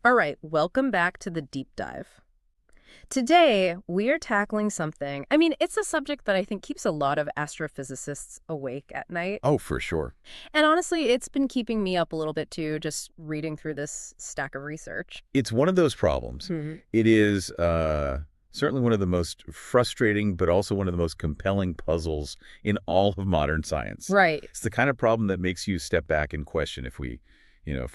All right, welcome back to the deep dive. Today, we are tackling something, it's a subject that I think keeps a lot of astrophysicists awake at night. Oh, for sure. And honestly, it's been keeping me up a little bit too, just reading through this stack of research. It's one of those problems. Hmm. It is certainly one of the most frustrating, but also one of the most compelling puzzles in all of modern science. Right. It's the kind of problem that makes you step back and question if we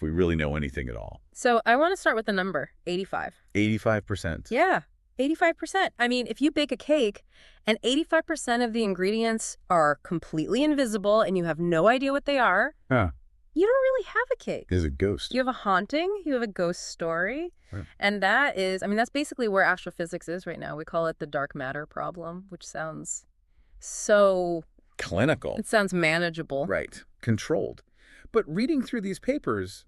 really know anything at all. So I want to start with the number, 85. 85%. Yeah, 85%. If you bake a cake and 85% of the ingredients are completely invisible and you have no idea what they are, Huh. you don't really have a cake. Is a ghost. You have a haunting, you have a ghost story, Right. and that's basically where astrophysics is right now. We call it the dark matter problem, which sounds so... Clinical. It sounds manageable. Right. Controlled. But reading through these papers,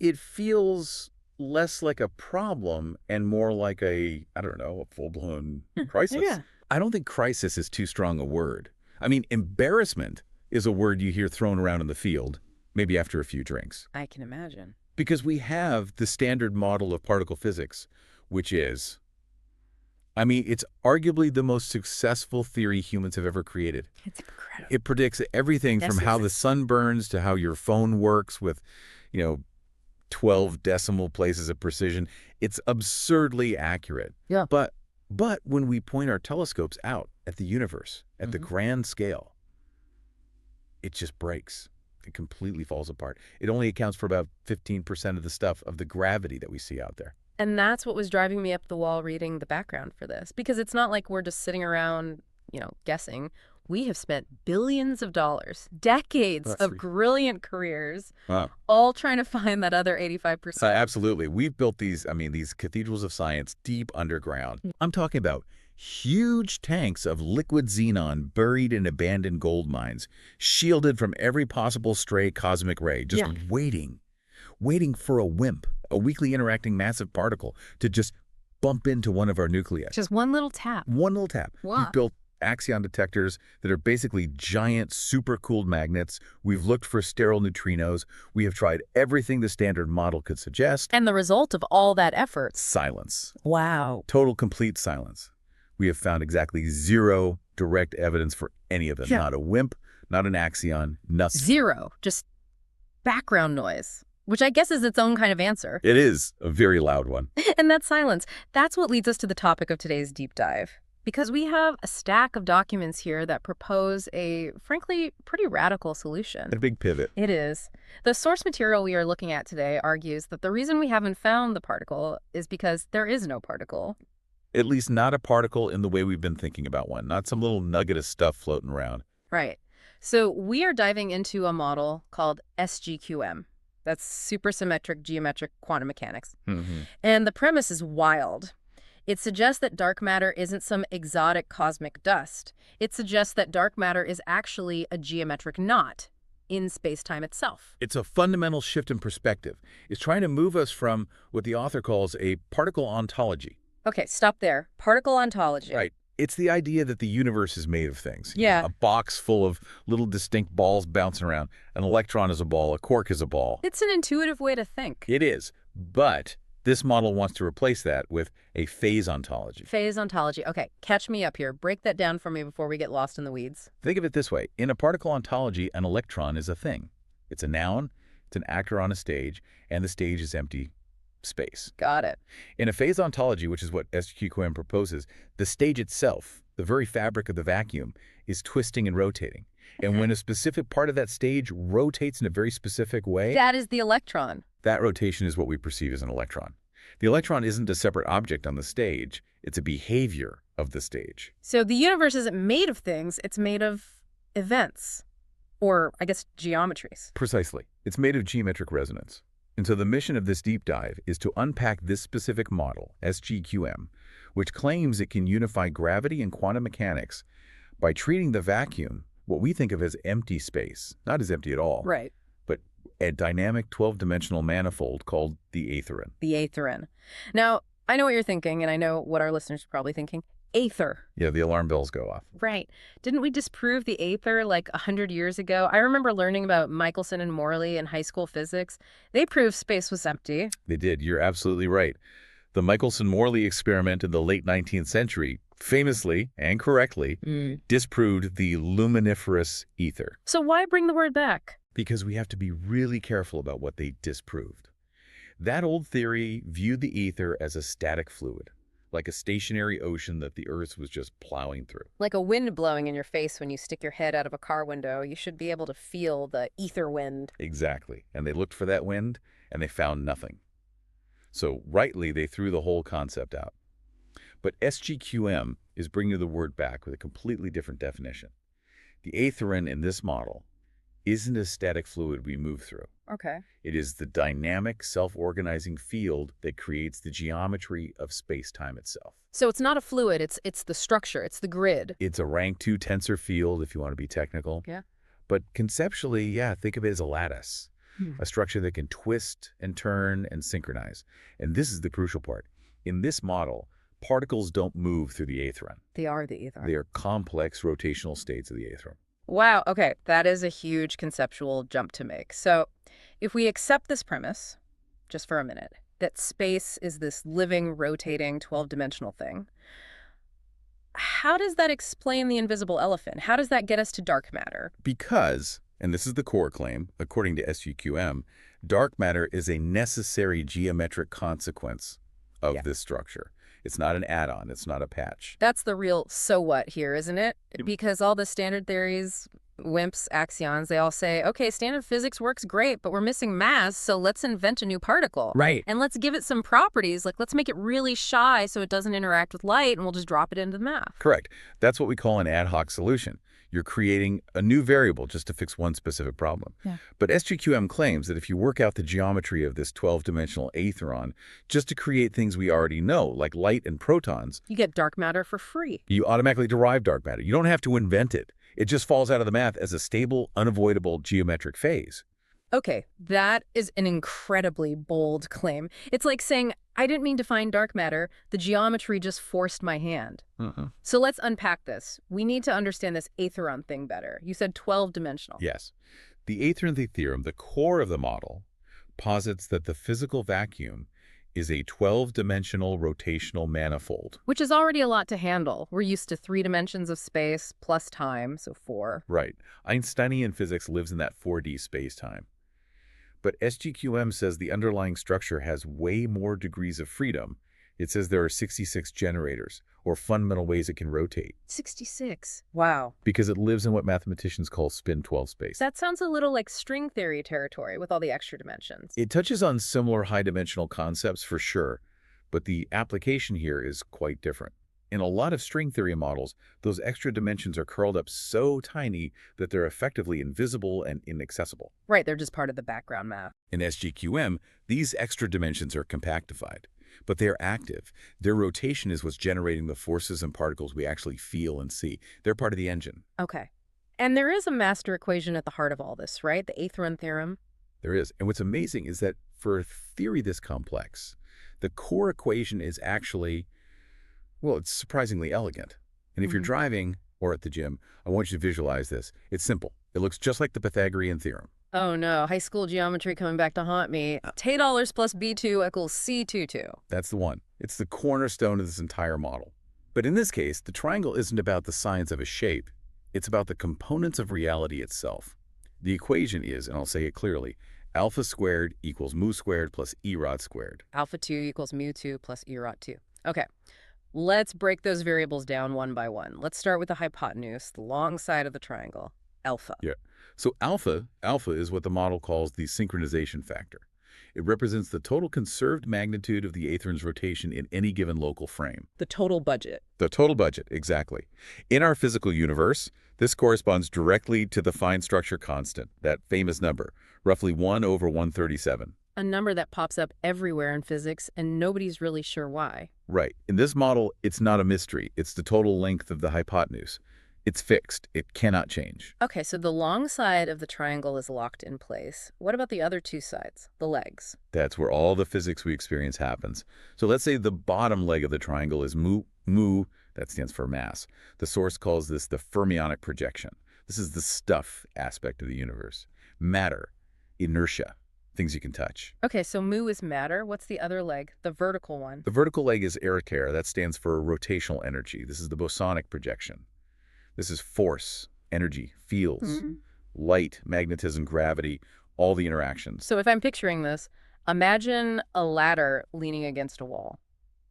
it feels less like a problem and more like a full-blown crisis. Yeah. I don't think crisis is too strong a word. Embarrassment is a word you hear thrown around in the field, maybe after a few drinks. I can imagine. Because we have the standard model of particle physics, which is, it's arguably the most successful theory humans have ever created. It's incredible. It predicts everything from how the sun burns to how your phone works with, 12 decimal places of precision. It's absurdly accurate. Yeah. But when we point our telescopes out at the universe, at the grand scale, it just breaks. It completely falls apart. It only accounts for about 15% of the stuff of the gravity that we see out there. And that's what was driving me up the wall reading the background for this. Because it's not like we're just sitting around, guessing. We have spent billions of dollars, decades of brilliant careers, all trying to find that other 85%. Absolutely. We've built these cathedrals of science deep underground. I'm talking about huge tanks of liquid xenon buried in abandoned gold mines, shielded from every possible stray cosmic ray, just waiting for a WIMP, a weakly interacting massive particle, to just bump into one of our nuclei. Just one little tap. One little tap. Wow. We've built axion detectors that are basically giant supercooled magnets. We've looked for sterile neutrinos. We have tried everything the standard model could suggest. And the result of all that effort? Silence. Wow. Total, complete silence. We have found exactly zero direct evidence for any of them. Yeah. Not a WIMP, not an axion, nothing. Zero. Just background noise, which I guess is its own kind of answer. It is a very loud one. And that silence, that's what leads us to the topic of today's deep dive. Because we have a stack of documents here that propose a, frankly, pretty radical solution. A big pivot. It is. The source material we are looking at today argues that the reason we haven't found the particle is because there is no particle. At least not a particle in the way we've been thinking about one. Not some little nugget of stuff floating around. Right. So we are diving into a model called SGQM. That's Supersymmetric Geometric Quantum Mechanics. And the premise is wild. It suggests that dark matter isn't some exotic cosmic dust. It suggests that dark matter is actually a geometric knot in space-time itself. It's a fundamental shift in perspective. It's trying to move us from what the author calls a particle ontology. Okay, stop there. Particle ontology. Right. It's the idea that the universe is made of things. Yeah. A box full of little distinct balls bouncing around. An electron is a ball, a quark is a ball. It's an intuitive way to think. It is. But this model wants to replace that with a phase ontology. Phase ontology. Okay, catch me up here. Break that down for me before we get lost in the weeds. Think of it this way. In a particle ontology, an electron is a thing. It's a noun, it's an actor on a stage, and the stage is empty space. Got it. In a phase ontology, which is what SGQM proposes, the stage itself, the very fabric of the vacuum, is twisting and rotating. And when a specific part of that stage rotates in a very specific way, That is the electron. that rotation is what we perceive as an electron. The electron isn't a separate object on the stage. It's a behavior of the stage. So the universe isn't made of things. It's made of events. Or, I guess, geometries. Precisely. It's made of geometric resonance. And so the mission of this deep dive is to unpack this specific model, SGQM, which claims it can unify gravity and quantum mechanics by treating the vacuum, what we think of as empty space, not as empty at all, Right. but a dynamic 12-dimensional manifold called the Aetheron. The Aetheron. Now, I know what you're thinking, and I know what our listeners are probably thinking. Aether. Yeah, the alarm bells go off. Right. Didn't we disprove the aether like 100 years ago? I remember learning about Michelson and Morley in high school physics. They proved space was empty. They did. You're absolutely right. The Michelson-Morley experiment in the late 19th century famously and correctly disproved the luminiferous ether. So why bring the word back? Because we have to be really careful about what they disproved. That old theory viewed the ether as a static fluid, like a stationary ocean that the Earth was just plowing through. Like a wind blowing in your face when you stick your head out of a car window, you should be able to feel the ether wind. Exactly. And they looked for that wind, and they found nothing. So rightly, they threw the whole concept out. But SGQM is bringing the word back with a completely different definition. The Aetheron in this model isn't a static fluid we move through. Okay. It is the dynamic, self-organizing field that creates the geometry of space-time itself. So it's not a fluid, it's the structure, it's the grid. It's a rank 2 tensor field, if you want to be technical. Yeah. But conceptually, yeah, think of it as a lattice, a structure that can twist and turn and synchronize. And this is the crucial part. In this model, particles don't move through the Aetheron. They are the ether. They are complex rotational states of the Aetheron. Wow, okay, that is a huge conceptual jump to make. So if we accept this premise, just for a minute, that space is this living, rotating, 12-dimensional thing, how does that explain the invisible elephant? How does that get us to dark matter? Because, and this is the core claim, according to SGQM, dark matter is a necessary geometric consequence of this structure. It's not an add-on. It's not a patch. That's the real so what here, isn't it? Because all the standard theories, WIMPs, axions, they all say, okay, standard physics works great, but we're missing mass, so let's invent a new particle. Right. And let's give it some properties, like let's make it really shy so it doesn't interact with light, and we'll just drop it into the math. Correct. That's what we call an ad hoc solution. You're creating a new variable just to fix one specific problem. Yeah. But SGQM claims that if you work out the geometry of this 12-dimensional Aetheron just to create things we already know, like light and protons, You get dark matter for free. you automatically derive dark matter. You don't have to invent it. It just falls out of the math as a stable, unavoidable geometric phase. Okay, that is an incredibly bold claim. It's like saying, I didn't mean to find dark matter, the geometry just forced my hand. So let's unpack this. We need to understand this Aetheron thing better. You said 12-dimensional. Yes. The Aetheron theorem, the core of the model, posits that the physical vacuum is a 12-dimensional rotational manifold. Which is already a lot to handle. We're used to 3 dimensions of space plus time, so 4. Right. Einsteinian physics lives in that 4D space-time. But SGQM says the underlying structure has way more degrees of freedom. It says there are 66 generators, or fundamental ways it can rotate. 66. Wow. Because it lives in what mathematicians call spin-12 space. That sounds a little like string theory territory with all the extra dimensions. It touches on similar high-dimensional concepts for sure, but the application here is quite different. In a lot of string theory models, those extra dimensions are curled up so tiny that they're effectively invisible and inaccessible. Right, they're just part of the background math. In SGQM, these extra dimensions are compactified, but they're active. Their rotation is what's generating the forces and particles we actually feel and see. They're part of the engine. Okay. And there is a master equation at the heart of all this, right? The Aetheron theorem. There is. And what's amazing is that for a theory this complex, the core equation is actually, well, it's surprisingly elegant. And if you're driving or at the gym, I want you to visualize this. It's simple. It looks just like the Pythagorean theorem. Oh no, high school geometry coming back to haunt me. $10 plus B2 equals C22. That's the one. It's the cornerstone of this entire model. But in this case, the triangle isn't about the science of a shape. It's about the components of reality itself. The equation is, and I'll say it clearly, alpha squared equals mu squared plus E rod squared. Alpha 2 equals mu 2 plus E rot 2. Okay. Let's break those variables down one by one. Let's start with the hypotenuse, the long side of the triangle, alpha. Yeah. So alpha is what the model calls the synchronization factor. It represents the total conserved magnitude of the Aetheron's rotation in any given local frame. The total budget. The total budget, exactly. In our physical universe, this corresponds directly to the fine structure constant, that famous number, roughly 1 over 137. A number that pops up everywhere in physics, and nobody's really sure why. Right. In this model, it's not a mystery. It's the total length of the hypotenuse. It's fixed. It cannot change. Okay, so the long side of the triangle is locked in place. What about the other two sides, the legs? That's where all the physics we experience happens. So let's say the bottom leg of the triangle is mu, that stands for mass. The source calls this the fermionic projection. This is the stuff aspect of the universe. Matter, inertia, things you can touch. Okay, so mu is matter. What's the other leg, the vertical one? The vertical leg is Aetheron. That stands for rotational energy. This is the bosonic projection. This is force, energy, fields, light, magnetism, gravity, all the interactions. So if I'm picturing this, imagine a ladder leaning against a wall.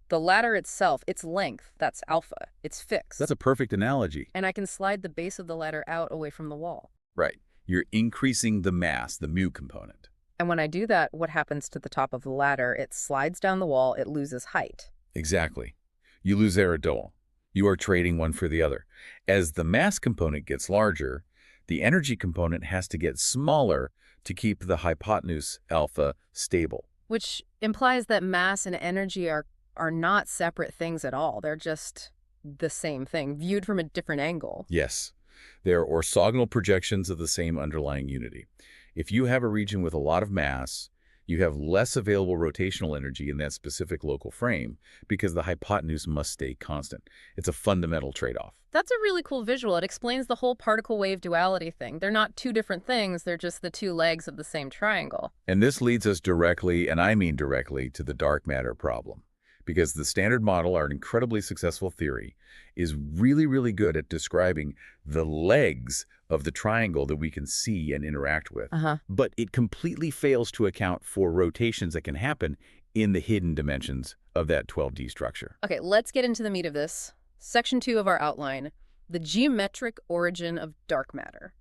The ladder itself, its length, that's alpha. It's fixed. That's a perfect analogy. And I can slide the base of the ladder out away from the wall. Right. You're increasing the mass, the mu component. And when I do that, what happens to the top of the ladder? It slides down the wall, it loses height. Exactly. You lose aerodole. You are trading one for the other. As the mass component gets larger, the energy component has to get smaller to keep the hypotenuse, alpha, stable. Which implies that mass and energy are not separate things at all. They're just the same thing, viewed from a different angle. Yes. They're orthogonal projections of the same underlying unity. If you have a region with a lot of mass, you have less available rotational energy in that specific local frame because the hypotenuse must stay constant. It's a fundamental trade-off. That's a really cool visual. It explains the whole particle-wave duality thing. They're not two different things. They're just the two legs of the same triangle. And this leads us directly, and I mean directly, to the dark matter problem. Because the Standard Model, our incredibly successful theory, is really, really good at describing the legs of the triangle that we can see and interact with. But it completely fails to account for rotations that can happen in the hidden dimensions of that 12D structure. Okay, let's get into the meat of this. Section 2 of our outline, the geometric origin of dark matter.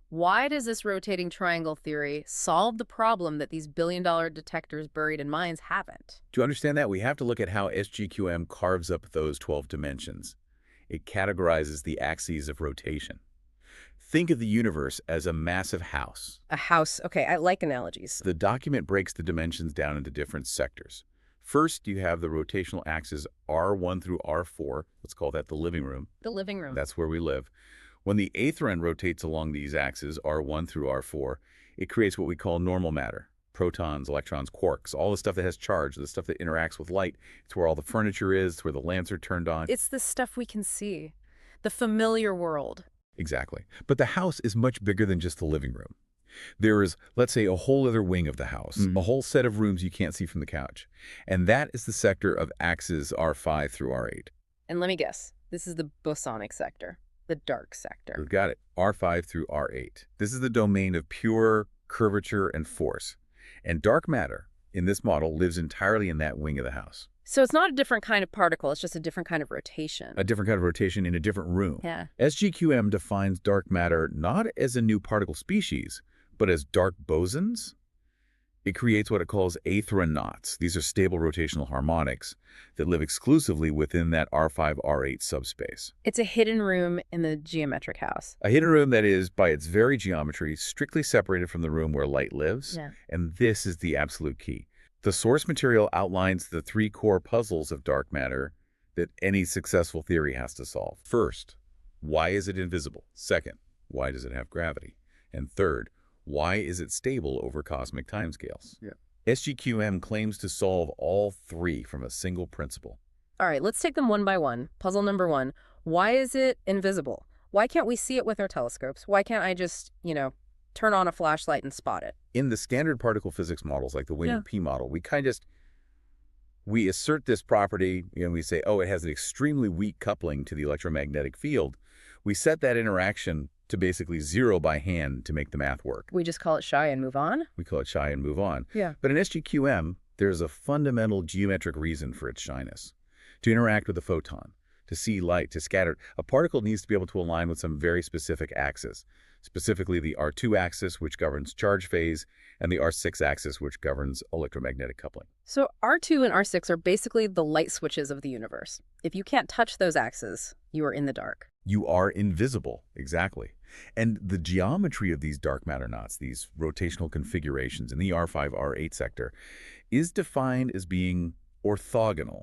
Why does this rotating triangle theory solve the problem that these billion-dollar detectors buried in mines haven't? To understand that, we have to look at how SGQM carves up those 12 dimensions. It categorizes the axes of rotation. Think of the universe as a massive house. A house. Okay, I like analogies. The document breaks the dimensions down into different sectors. First, you have the rotational axes R1 through R4. Let's call that the living room. The living room. That's where we live. When the Aetheron rotates along these axes, R1 through R4, it creates what we call normal matter. Protons, electrons, quarks, all the stuff that has charge, the stuff that interacts with light. It's where all the furniture is, it's where the lamps are turned on. It's the stuff we can see. The familiar world. Exactly. But the house is much bigger than just the living room. There is, let's say, a whole other wing of the house, a whole set of rooms you can't see from the couch. And that is the sector of axes R5 through R8. And let me guess, this is the bosonic sector. The dark sector. You've got it. R5 through R8. This is the domain of pure curvature and force. And dark matter, in this model, lives entirely in that wing of the house. So it's not a different kind of particle, it's just a different kind of rotation. A different kind of rotation in a different room. Yeah. SGQM defines dark matter not as a new particle species, but as dark bosons. It creates what it calls Aetheron knots. These are stable rotational harmonics that live exclusively within that R5, R8 subspace. It's a hidden room in the geometric house. A hidden room that is, by its very geometry, strictly separated from the room where light lives. Yeah. And this is the absolute key. The source material outlines the three core puzzles of dark matter that any successful theory has to solve. First, why is it invisible? Second, why does it have gravity? And third, why is it stable over cosmic timescales? Yeah. SGQM claims to solve all three from a single principle. All right, let's take them one by one. Puzzle number one, why is it invisible? Why can't we see it with our telescopes? Why can't I just, turn on a flashlight and spot it? In the standard particle physics models, like the Wing P model, we assert this property, and we say, oh, it has an extremely weak coupling to the electromagnetic field. We set that interaction to basically zero by hand to make the math work. We just call it shy and move on? We call it shy and move on. Yeah. But in SGQM, there's a fundamental geometric reason for its shyness. To interact with a photon, to see light, to scatter, a particle needs to be able to align with some very specific axis, specifically the R2 axis, which governs charge phase, and the R6 axis, which governs electromagnetic coupling. So R2 and R6 are basically the light switches of the universe. If you can't touch those axes, you are in the dark. You are invisible, exactly. And the geometry of these dark matter knots, these rotational configurations in the R5, R8 sector, is defined as being orthogonal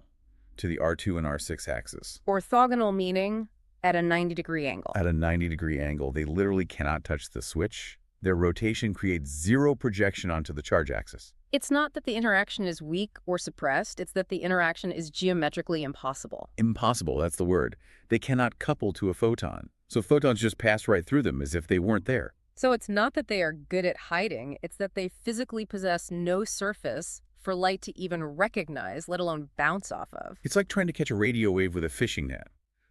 to the R2 and R6 axis. Orthogonal meaning at a 90-degree angle. At a 90-degree angle. They literally cannot touch the switch. Their rotation creates zero projection onto the charge axis. It's not that the interaction is weak or suppressed, it's that the interaction is geometrically impossible. Impossible, that's the word. They cannot couple to a photon. So photons just pass right through them as if they weren't there. So it's not that they are good at hiding, it's that they physically possess no surface for light to even recognize, let alone bounce off of. It's like trying to catch a radio wave with a fishing net.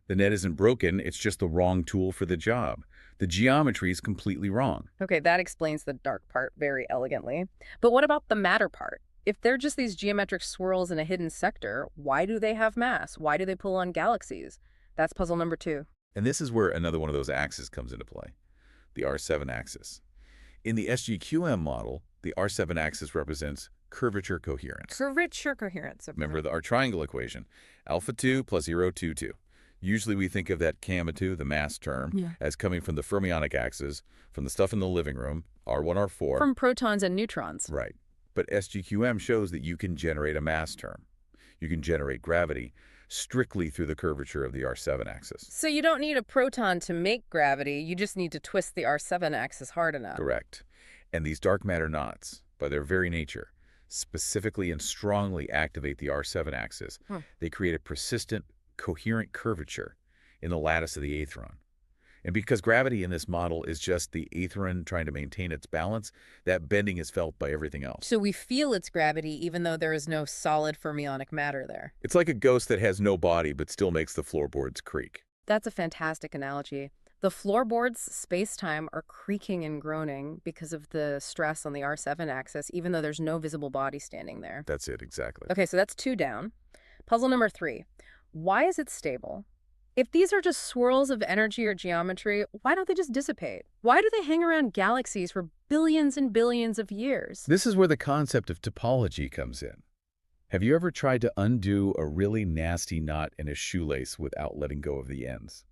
The net isn't broken, it's just the wrong tool for the job. The geometry is completely wrong. Okay, that explains the dark part very elegantly. But what about the matter part? If they're just these geometric swirls in a hidden sector, why do they have mass? Why do they pull on galaxies? That's puzzle number 2. And this is where another one of those axes comes into play, the R7 axis. In the SGQM model, the R7 axis represents curvature coherence. Curvature coherence. Remember our triangle equation, alpha 2 plus 0, 2, 2. Usually we think of that gamma 2, the mass term, as coming from the fermionic axis, from the stuff in the living room, R1, R4. From protons and neutrons. Right. But SGQM shows that you can generate a mass term. You can generate gravity strictly through the curvature of the R7 axis. So you don't need a proton to make gravity, you just need to twist the R7 axis hard enough. Correct. And these dark matter knots, by their very nature, specifically and strongly activate the R7 axis. They create a persistent, coherent curvature in the lattice of the Aetheron. And because gravity in this model is just the Aetheron trying to maintain its balance, that bending is felt by everything else. So we feel its gravity even though there is no solid fermionic matter there. It's like a ghost that has no body but still makes the floorboards creak. That's a fantastic analogy. The floorboards, space-time, are creaking and groaning because of the stress on the R7 axis, even though there's no visible body standing there. That's it, exactly. Okay, so that's 2 down. Puzzle number 3. Why is it stable? If these are just swirls of energy or geometry, why don't they just dissipate? Why do they hang around galaxies for billions and billions of years? This is where the concept of topology comes in. Have you ever tried to undo a really nasty knot in a shoelace without letting go of the ends?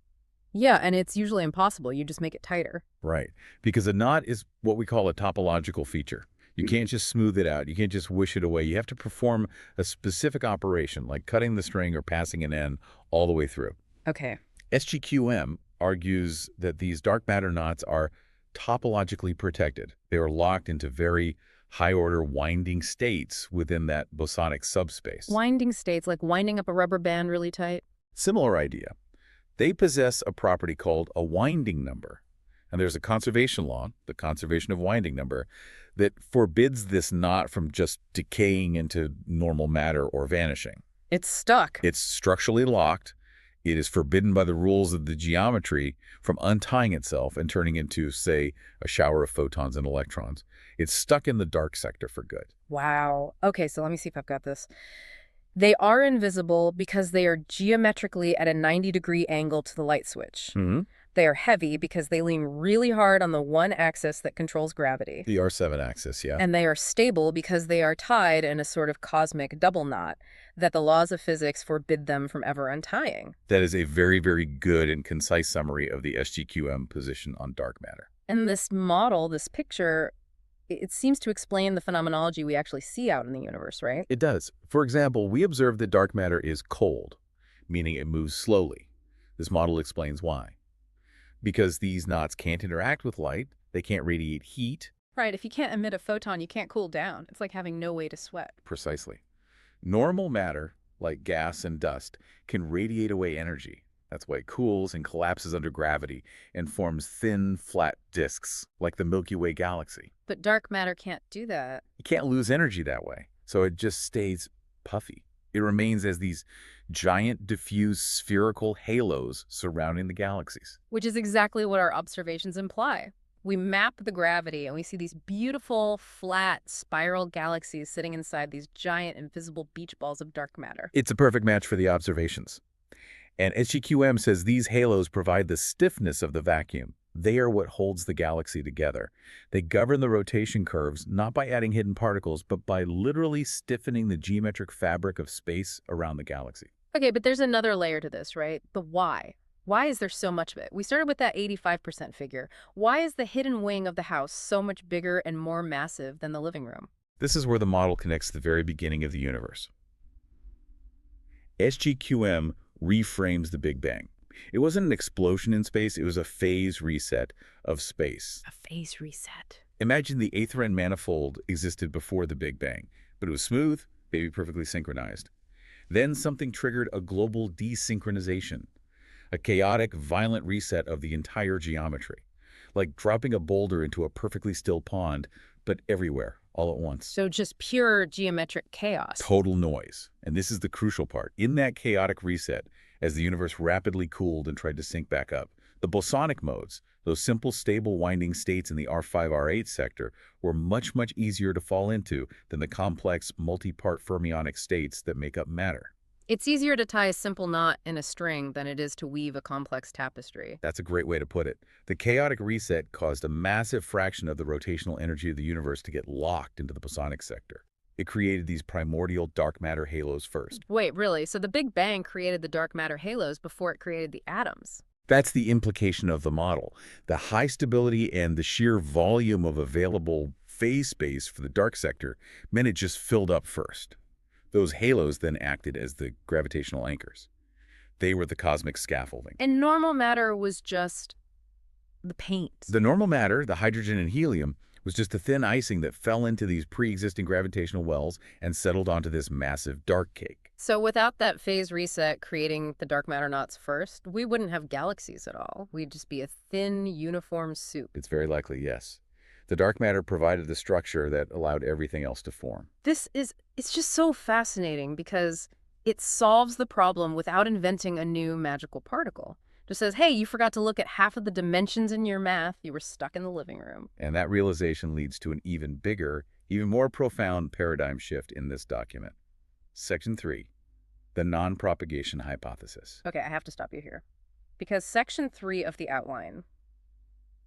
Yeah, and it's usually impossible. You just make it tighter. Right, because a knot is what we call a topological feature. You can't just smooth it out. You can't just wish it away. You have to perform a specific operation, like cutting the string or passing an end all the way through. Okay. SGQM argues that these dark matter knots are topologically protected. They are locked into very high-order winding states within that bosonic subspace. Winding states, like winding up a rubber band really tight? Similar idea. They possess a property called a winding number. And there's a conservation law, the conservation of winding number, that forbids this knot from just decaying into normal matter or vanishing. It's stuck. It's structurally locked. It is forbidden by the rules of the geometry from untying itself and turning into, say, a shower of photons and electrons. It's stuck in the dark sector for good. Wow. Okay, so let me see if I've got this. They are invisible because they are geometrically at a 90-degree angle to the light switch. They are heavy because they lean really hard on the one axis that controls gravity. The R7 axis, yeah. And they are stable because they are tied in a sort of cosmic double knot that the laws of physics forbid them from ever untying. That is a very, very good and concise summary of the SGQM position on dark matter. And this model, this picture, it seems to explain the phenomenology we actually see out in the universe, right? It does. For example, we observe that dark matter is cold, meaning it moves slowly. This model explains why. Because these knots can't interact with light, they can't radiate heat. Right, if you can't emit a photon, you can't cool down. It's like having no way to sweat. Precisely. Normal matter, like gas and dust, can radiate away energy. That's why it cools and collapses under gravity and forms thin, flat disks, like the Milky Way galaxy. But dark matter can't do that. You can't lose energy that way, so it just stays puffy. It remains as these giant, diffuse, spherical halos surrounding the galaxies. Which is exactly what our observations imply. We map the gravity and we see these beautiful, flat, spiral galaxies sitting inside these giant, invisible beach balls of dark matter. It's a perfect match for the observations. And SGQM says these halos provide the stiffness of the vacuum. They are what holds the galaxy together. They govern the rotation curves, not by adding hidden particles, but by literally stiffening the geometric fabric of space around the galaxy. Okay, but there's another layer to this, right? The why. Why is there so much of it? We started with that 85% figure. Why is the hidden wing of the house so much bigger and more massive than the living room? This is where the model connects the very beginning of the universe. SGQM reframes the Big Bang. It wasn't an explosion in space, it was a phase reset of space. A phase reset. Imagine the Aetheron manifold existed before the Big Bang, but it was smooth, maybe perfectly synchronized. Then something triggered a global desynchronization, a chaotic, violent reset of the entire geometry, like dropping a boulder into a perfectly still pond, but everywhere, all at once. So just pure geometric chaos. Total noise. And this is the crucial part. In that chaotic reset, as the universe rapidly cooled and tried to sync back up, the bosonic modes, those simple, stable, winding states in the R5, R8 sector, were much, much easier to fall into than the complex, multi-part fermionic states that make up matter. It's easier to tie a simple knot in a string than it is to weave a complex tapestry. That's a great way to put it. The chaotic reset caused a massive fraction of the rotational energy of the universe to get locked into the bosonic sector. It created these primordial dark matter halos first. Wait, really? So the Big Bang created the dark matter halos before it created the atoms? That's the implication of the model. The high stability and the sheer volume of available phase space for the dark sector meant it just filled up first. Those halos then acted as the gravitational anchors. They were the cosmic scaffolding. And normal matter was just the paint. The normal matter, the hydrogen and helium, was just a thin icing that fell into these pre-existing gravitational wells and settled onto this massive dark cake. So without that phase reset creating the dark matter knots first, we wouldn't have galaxies at all. We'd just be a thin, uniform soup. It's very likely, yes. The dark matter provided the structure that allowed everything else to form. It's just so fascinating because it solves the problem without inventing a new magical particle. Just says, hey, you forgot to look at half of the dimensions in your math. You were stuck in the living room. And that realization leads to an even bigger, even more profound paradigm shift in this document. Section 3, the non-propagation hypothesis. Okay, I have to stop you here. Because section 3 of the outline,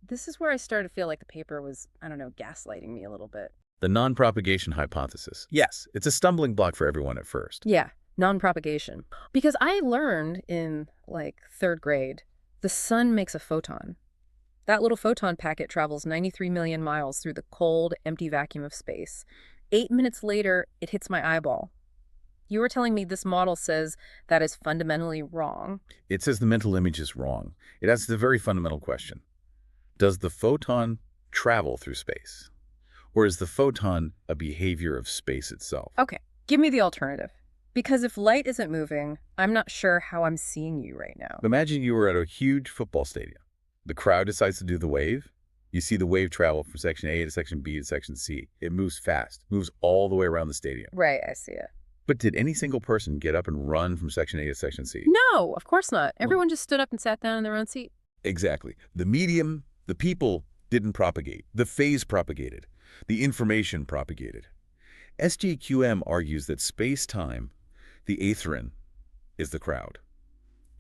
this is where I started to feel like the paper was, I don't know, gaslighting me a little bit. The non-propagation hypothesis. Yes, it's a stumbling block for everyone at first. Yeah, non-propagation. Because I learned in, like, 3rd grade, the sun makes a photon. That little photon packet travels 93 million miles through the cold, empty vacuum of space. 8 minutes later, it hits my eyeball. You were telling me this model says that is fundamentally wrong. It says the mental image is wrong. It asks the very fundamental question. Does the photon travel through space? Or is the photon a behavior of space itself? Okay, give me the alternative. Because if light isn't moving, I'm not sure how I'm seeing you right now. Imagine you were at a huge football stadium. The crowd decides to do the wave. You see the wave travel from section A to section B to section C. It moves fast, moves all the way around the stadium. Right, I see it. But did any single person get up and run from section A to section C? No, of course not. Everyone just stood up and sat down in their own seat. Exactly. The medium, the people didn't propagate. The phase propagated. The information propagated. SGQM argues that space-time, the Aetheron, is the crowd.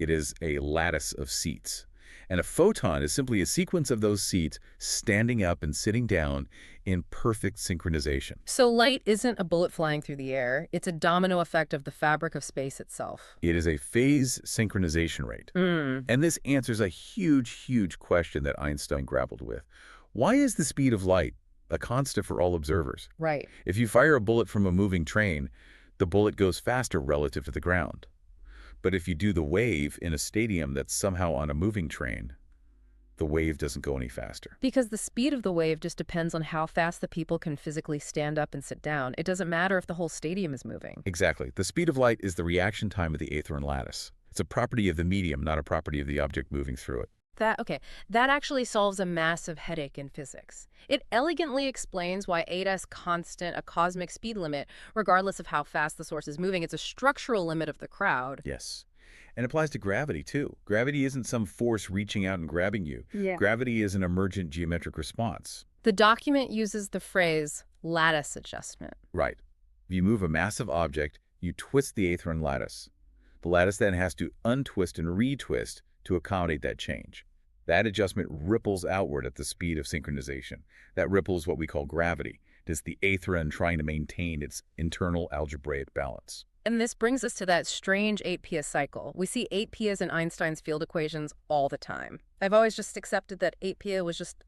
It is a lattice of seats. And a photon is simply a sequence of those seats standing up and sitting down in perfect synchronization. So light isn't a bullet flying through the air. It's a domino effect of the fabric of space itself. It is a phase synchronization rate. And this answers a huge, huge question that Einstein grappled with. Why is the speed of light a constant for all observers? Right. If you fire a bullet from a moving train, the bullet goes faster relative to the ground. But if you do the wave in a stadium that's somehow on a moving train, the wave doesn't go any faster. Because the speed of the wave just depends on how fast the people can physically stand up and sit down. It doesn't matter if the whole stadium is moving. Exactly. The speed of light is the reaction time of the Aetheron lattice. It's a property of the medium, not a property of the object moving through it. That actually solves a massive headache in physics. It elegantly explains why eta is constant, a cosmic speed limit, regardless of how fast the source is moving. It's a structural limit of the crowd. Yes. And it applies to gravity, too. Gravity isn't some force reaching out and grabbing you. Yeah. Gravity is an emergent geometric response. The document uses the phrase lattice adjustment. Right. If you move a massive object, you twist the Aetheron lattice. The lattice then has to untwist and retwist to accommodate that change. That adjustment ripples outward at the speed of synchronization. That ripple is what we call gravity. It is the Aetheron trying to maintain its internal algebraic balance. And this brings us to that strange 8p cycle. We see 8p in Einstein's field equations all the time. I've always just accepted that 8p was just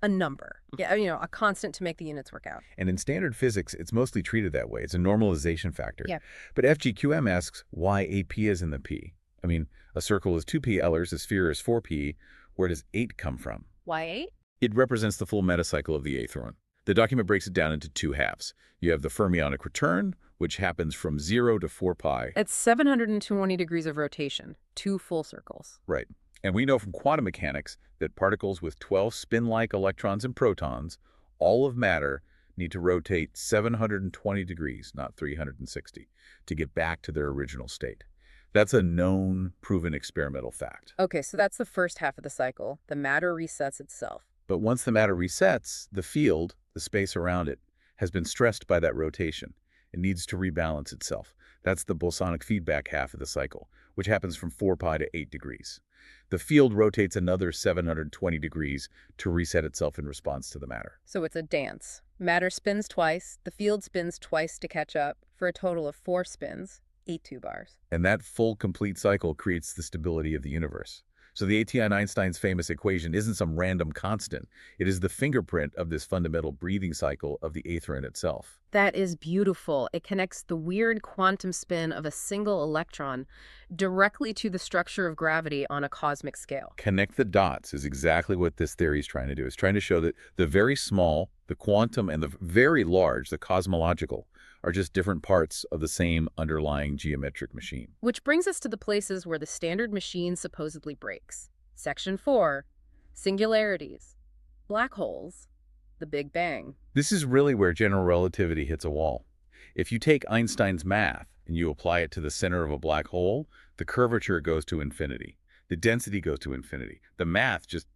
a number. Yeah, a constant to make the units work out. And in standard physics, it's mostly treated that way. It's a normalization factor. Yeah. But FGQM asks why 8p is in the p. I mean, a circle is 2p Ehlers, a sphere is 4p. Where does 8 come from? Why 8? It represents the full metacycle of the Aetheron. The document breaks it down into two halves. You have the fermionic return, which happens from 0 to 4 pi. At 720 degrees of rotation, 2 full circles. Right. And we know from quantum mechanics that particles with 12 spin-like electrons and protons, all of matter, need to rotate 720 degrees, not 360, to get back to their original state. That's a known, proven experimental fact. Okay, so that's the first half of the cycle. The matter resets itself. But once the matter resets, the field, the space around it, has been stressed by that rotation. It needs to rebalance itself. That's the bosonic feedback half of the cycle, which happens from 4 pi to 8 degrees. The field rotates another 720 degrees to reset itself in response to the matter. So it's a dance. Matter spins twice, the field spins twice to catch up, for a total of 4 spins, 8 2-bars. And that full, complete cycle creates the stability of the universe. So the Einstein's famous equation isn't some random constant. It is the fingerprint of this fundamental breathing cycle of the Aetheron itself. That is beautiful. It connects the weird quantum spin of a single electron directly to the structure of gravity on a cosmic scale. Connect the dots is exactly what this theory is trying to do. It's trying to show that the very small, the quantum, and the very large, the cosmological, are just different parts of the same underlying geometric machine. Which brings us to the places where the standard machine supposedly breaks. Section 4, singularities, black holes, the Big Bang. This is really where general relativity hits a wall. If you take Einstein's math and you apply it to the center of a black hole, the curvature goes to infinity. The density goes to infinity. The math just,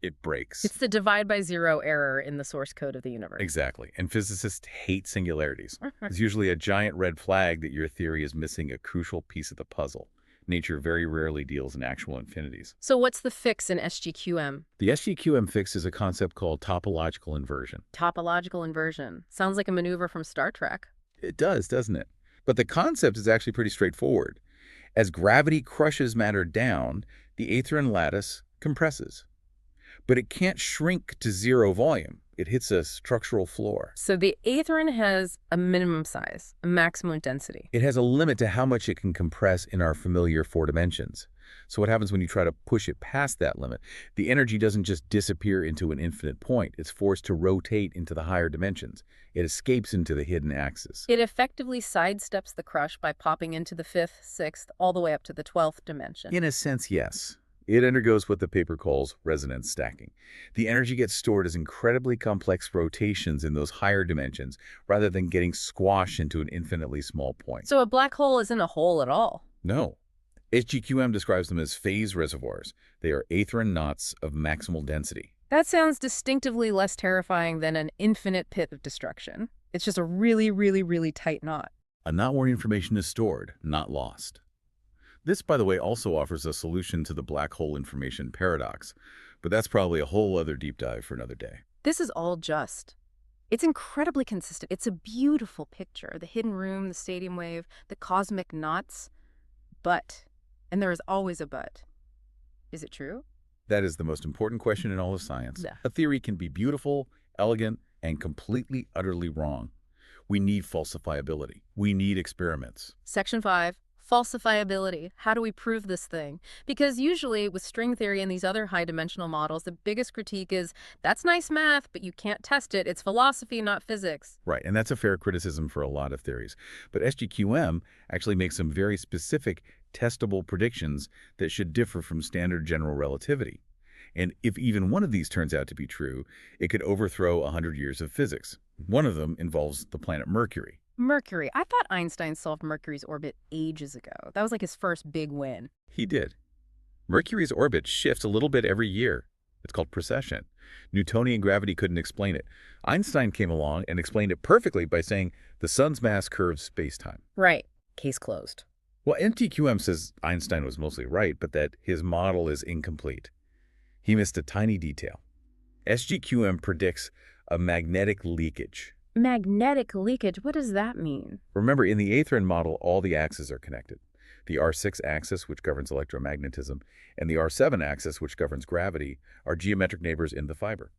it breaks. It's the divide by zero error in the source code of the universe. Exactly. And physicists hate singularities. It's usually a giant red flag that your theory is missing a crucial piece of the puzzle. Nature very rarely deals in actual infinities. So what's the fix in SGQM? The SGQM fix is a concept called topological inversion. Topological inversion. Sounds like a maneuver from Star Trek. It does, doesn't it? But the concept is actually pretty straightforward. As gravity crushes matter down, the Aetheron lattice compresses. But it can't shrink to zero volume. It hits a structural floor. So the Aetheron has a minimum size, a maximum density. It has a limit to how much it can compress in our familiar 4 dimensions. So what happens when you try to push it past that limit? The energy doesn't just disappear into an infinite point. It's forced to rotate into the higher dimensions. It escapes into the hidden axis. It effectively sidesteps the crush by popping into the 5th, 6th, all the way up to the 12th dimension. In a sense, yes. It undergoes what the paper calls resonance stacking. The energy gets stored as incredibly complex rotations in those higher dimensions rather than getting squashed into an infinitely small point. So a black hole isn't a hole at all? No. SGQM describes them as phase reservoirs. They are Aetheron knots of maximal density. That sounds distinctively less terrifying than an infinite pit of destruction. It's just a really, really, really tight knot. A knot where information is stored, not lost. This, by the way, also offers a solution to the black hole information paradox, but that's probably a whole other deep dive for another day. This is all just. It's incredibly consistent. It's a beautiful picture. The hidden room, the stadium wave, the cosmic knots. But, and there is always a but, is it true? That is the most important question in all of science. Yeah. A theory can be beautiful, elegant, and completely, utterly wrong. We need falsifiability. We need experiments. Section 5. Falsifiability. How do we prove this thing? Because usually with string theory and these other high-dimensional models, the biggest critique is, that's nice math, but you can't test it. It's philosophy, not physics. Right, and that's a fair criticism for a lot of theories. But SGQM actually makes some very specific, testable predictions that should differ from standard general relativity. And if even one of these turns out to be true, it could overthrow 100 years of physics. One of them involves the planet Mercury. Mercury. I thought Einstein solved Mercury's orbit ages ago. That was like his first big win. He did. Mercury's orbit shifts a little bit every year. It's called precession. Newtonian gravity couldn't explain it. Einstein came along and explained it perfectly by saying the sun's mass curves space-time. Right. Case closed. Well, MTQM says Einstein was mostly right, but that his model is incomplete. He missed a tiny detail. SGQM predicts a magnetic leakage. Magnetic leakage? What does that mean? Remember, in the Aetheron model, all the axes are connected. The R6 axis, which governs electromagnetism, and the R7 axis, which governs gravity, are geometric neighbors in the fiber.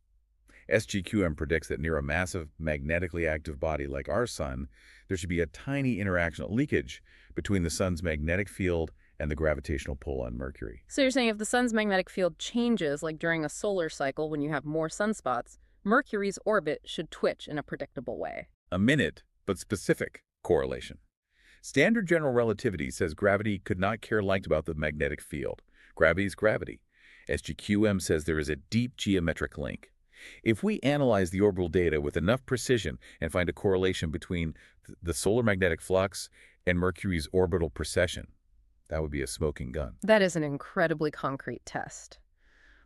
SGQM predicts that near a massive, magnetically active body like our sun, there should be a tiny interactional leakage between the sun's magnetic field and the gravitational pull on Mercury. So you're saying if the sun's magnetic field changes, like during a solar cycle when you have more sunspots, Mercury's orbit should twitch in a predictable way. A minute, but specific correlation. Standard general relativity says gravity could not care less about the magnetic field. Gravity is gravity. SGQM says there is a deep geometric link. If we analyze the orbital data with enough precision and find a correlation between the solar magnetic flux and Mercury's orbital precession, that would be a smoking gun. That is an incredibly concrete test.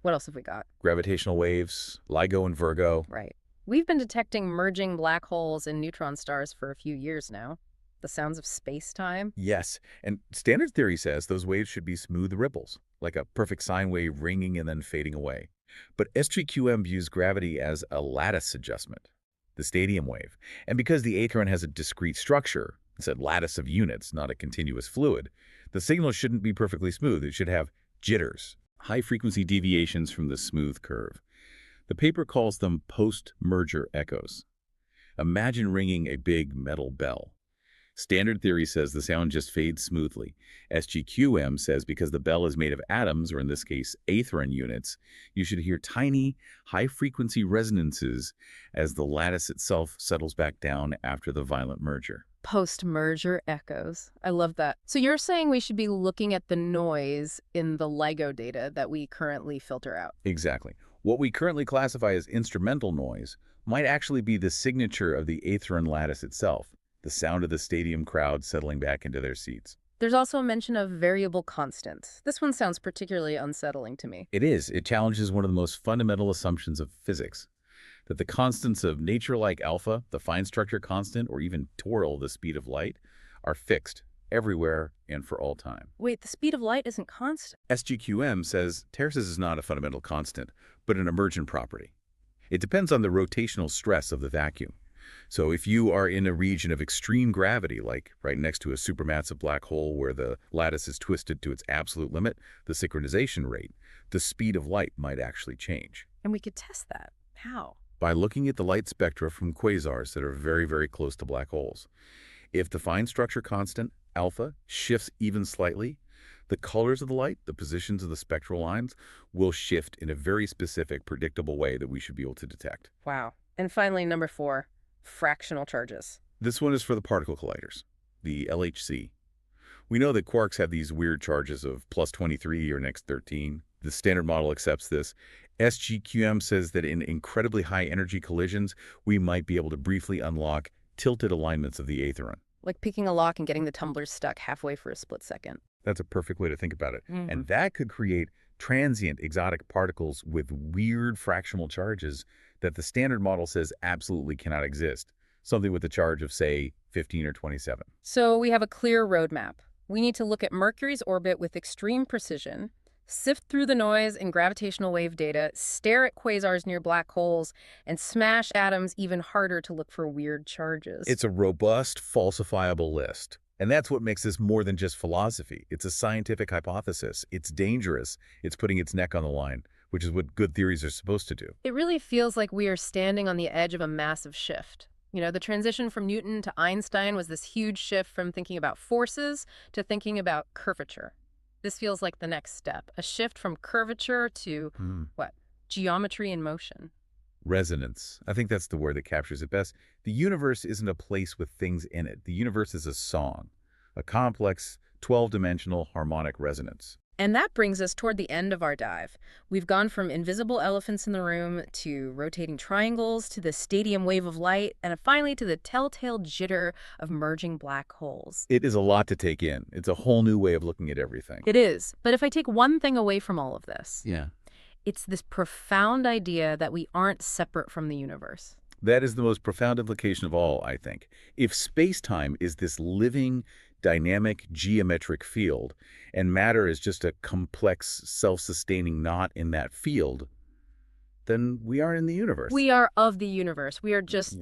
What else have we got? Gravitational waves, LIGO and Virgo. Right. We've been detecting merging black holes and neutron stars for a few years now. The sounds of space-time? Yes, and standard theory says those waves should be smooth ripples, like a perfect sine wave ringing and then fading away. But SGQM views gravity as a lattice adjustment, the stadium wave. And because the Aetheron has a discrete structure, it's a lattice of units, not a continuous fluid, the signal shouldn't be perfectly smooth. It should have jitters, high-frequency deviations from the smooth curve. The paper calls them post-merger echoes. Imagine ringing a big metal bell. Standard theory says the sound just fades smoothly. SGQM says because the bell is made of atoms, or in this case, Aetheron units, you should hear tiny, high-frequency resonances as the lattice itself settles back down after the violent merger. Post-merger echoes. I love that. So you're saying we should be looking at the noise in the LIGO data that we currently filter out? Exactly. What we currently classify as instrumental noise might actually be the signature of the Aetheron lattice itself, the sound of the stadium crowd settling back into their seats. There's also a mention of variable constants. This one sounds particularly unsettling to me. It is. It challenges one of the most fundamental assumptions of physics, that the constants of nature like alpha, the fine structure constant, or even torl, the speed of light, are fixed everywhere and for all time. Wait, the speed of light isn't constant? SGQM says terraces is not a fundamental constant, but an emergent property. It depends on the rotational stress of the vacuum. So if you are in a region of extreme gravity, like right next to a supermassive black hole where the lattice is twisted to its absolute limit, the synchronization rate, the speed of light might actually change. And we could test that. How? By looking at the light spectra from quasars that are very, very close to black holes. If the fine structure constant, alpha, shifts even slightly, the colors of the light, the positions of the spectral lines, will shift in a very specific, predictable way that we should be able to detect. Wow. And finally, number 4, fractional charges. This one is for the particle colliders, the LHC. We know that quarks have these weird charges of plus 23 or next 13. The standard model accepts this. SGQM says that in incredibly high energy collisions, we might be able to briefly unlock tilted alignments of the Aetheron. Like picking a lock and getting the tumbler stuck halfway for a split second. That's a perfect way to think about it. Mm-hmm. And that could create transient exotic particles with weird fractional charges that the standard model says absolutely cannot exist. Something with a charge of, say, 15 or 27. So we have a clear roadmap. We need to look at Mercury's orbit with extreme precision, sift through the noise and gravitational wave data, stare at quasars near black holes, and smash atoms even harder to look for weird charges. It's a robust, falsifiable list. And that's what makes this more than just philosophy. It's a scientific hypothesis. It's dangerous. It's putting its neck on the line, which is what good theories are supposed to do. It really feels like we are standing on the edge of a massive shift. You know, the transition from Newton to Einstein was this huge shift from thinking about forces to thinking about curvature. This feels like the next step, a shift from curvature to, geometry in motion. Resonance. I think that's the word that captures it best. The universe isn't a place with things in it. The universe is a song, a complex, 12-dimensional harmonic resonance. And that brings us toward the end of our dive. We've gone from invisible elephants in the room to rotating triangles to the stadium wave of light and finally to the telltale jitter of merging black holes. It is a lot to take in. It's a whole new way of looking at everything. It is. But if I take one thing away from all of this, Yeah. it's this profound idea that we aren't separate from the universe. That is the most profound implication of all, I think. If space-time is this living, dynamic, geometric field, and matter is just a complex, self-sustaining knot in that field, then we are in the universe. We are of the universe. We are just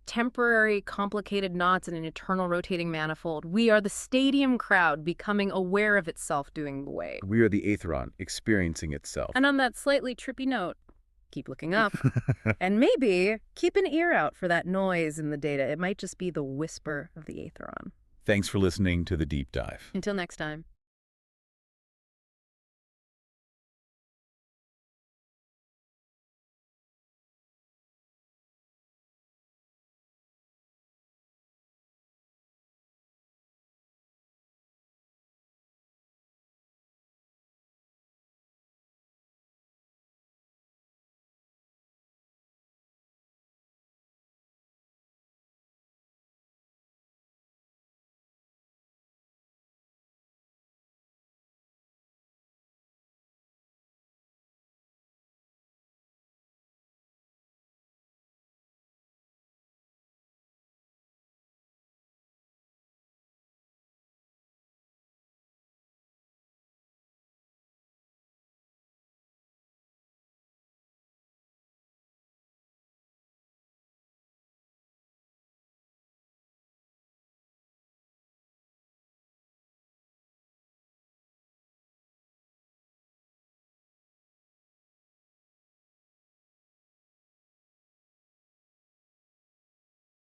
temporary, complicated knots in an eternal rotating manifold. We are the stadium crowd becoming aware of itself doing the wave. We are the Aetheron experiencing itself. And on that slightly trippy note, keep looking up. And maybe keep an ear out for that noise in the data. It might just be the whisper of the Aetheron. Thanks for listening to The Deep Dive. Until next time.